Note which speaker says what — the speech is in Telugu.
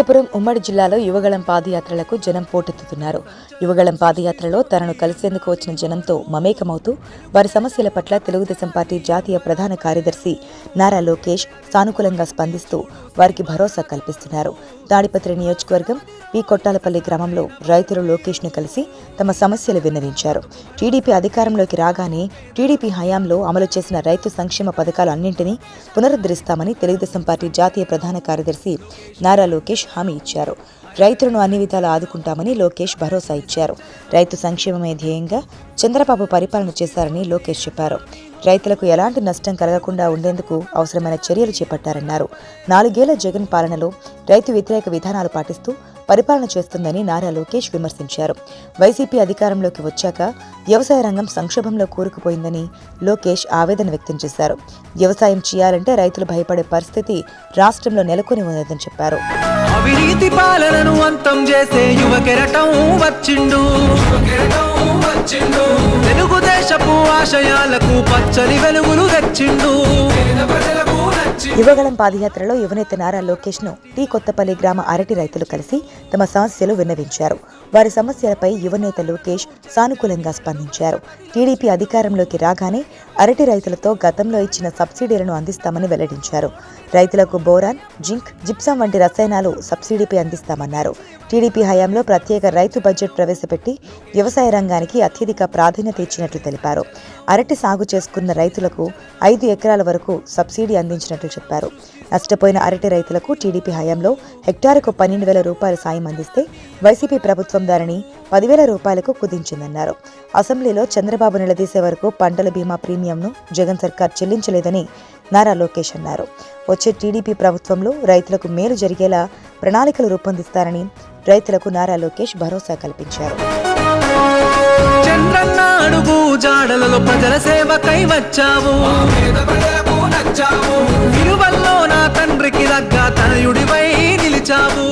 Speaker 1: అనంతపురం ఉమ్మడి జిల్లాలో యువగళం పాదయాత్రలకు జనం పోటెత్తుతున్నారు. యువగళం పాదయాత్రలో తనను కలిసేందుకు వచ్చిన జనంతో మమేకమవుతూ వారి సమస్యల పట్ల తెలుగుదేశం పార్టీ జాతీయ ప్రధాన కార్యదర్శి నారా లోకేష్ సానుకూలంగా స్పందిస్తూ వారికి భరోసా కల్పిస్తున్నారు. తాడిపత్రి నియోజకవర్గం పి కొట్టాలపల్లి గ్రామంలో రైతులు లోకేష్ను కలిసి తమ సమస్యలు విన్నవించారు. టీడీపీ అధికారంలోకి రాగానే టీడీపీ హయాంలో అమలు చేసిన రైతు సంక్షేమ పథకాలు అన్నింటినీ పునరుద్ధరిస్తామని తెలుగుదేశం పార్టీ జాతీయ ప్రధాన కార్యదర్శి నారా లోకేష్ హామీ ఇచ్చారు. రైతులను అన్ని విధాలా ఆదుకుంటామని లోకేష్ భరోసా ఇచ్చారు. రైతు సంక్షేమమే ధ్యేయంగా చంద్రబాబు పరిపాలన చేశారని లోకేష్ చెప్పారు. రైతులకు ఎలాంటి నష్టం కలగకుండా ఉండేందుకు అవసరమైన చర్యలు చేపట్టారన్నారు. 4 ఏళ్ల జగన్ పాలనలో రైతు వ్యతిరేక విధానాలు పాటిస్తూ పరిపాలన చేస్తుందని నారా లోకేష్ విమర్శించారు. వైసీపీ అధికారంలోకి వచ్చాక వ్యవసాయ రంగం సంక్షోభంలో కూరుకుపోయిందని లోకేష్ ఆవేదన వ్యక్తం చేశారు. వ్యవసాయం చేయాలంటే రైతులు భయపడే పరిస్థితి రాష్ట్రంలో నెలకొని ఉన్నదని చెప్పారు.
Speaker 2: అవినీతి పాలనను అంతం చేసే యువ కెరటం వచ్చిండు. తెలుగుదేశపు ఆశయాలకు పచ్చని వెలుగులు తెచ్చిండు.
Speaker 1: యువగళం పాదయాత్రలో యువనేత నారా లోకేష్ ను టీ కొత్తపల్లి గ్రామ అరటి రైతులు కలిసి తమ సమస్యలు విన్నవించారు. వారి సమస్యలపై యువనేత లోకేష్ సానుకూలంగా స్పందించారు. టీడీపీ అధికారంలోకి రాగానే అరటి రైతులతో గతంలో ఇచ్చిన సబ్సిడీలను అందిస్తామని వెల్లడించారు. రైతులకు బోరాన్, జింక్, జిప్సం వంటి రసాయనాలు సబ్సిడీపై అందిస్తామన్నారు. టీడీపీ హయాంలో ప్రత్యేక రైతు బడ్జెట్ ప్రవేశపెట్టి వ్యవసాయ రంగానికి అత్యధిక ప్రాధాన్యత ఇచ్చినట్లు తెలిపారు. అరటి సాగు చేసుకున్న రైతులకు 5 ఎకరాల వరకు సబ్సిడీ అందించినట్లు చెప్పారు. నష్టపోయిన అరటి రైతులకు టీడీపీ హయాంలో హెక్టారుకు 12,000 రూపాయల సాయం అందిస్తే వైసీపీ ప్రభుత్వం దానిని 10,000 రూపాయలకు కుదించిందన్నారు. అసెంబ్లీలో చంద్రబాబు నిలదీసే వరకు పంటల బీమా ప్రీమియంను జగన్ సర్కార్ చెల్లించలేదని నారా లోకేష్ అన్నారు. వచ్చే టీడీపీ ప్రభుత్వంలో రైతులకు మేలు జరిగేలా ప్రణాళికలు రూపొందిస్తారని రైతులకు నారా లోకేష్ భరోసా కల్పించారు.
Speaker 2: చంద్రన్న అడుగు జాడలలో ప్రజల సేవకై వచ్చావు. విలువల్లో నా తండ్రికి దగ్గ తనయుడివై నిలిచావు.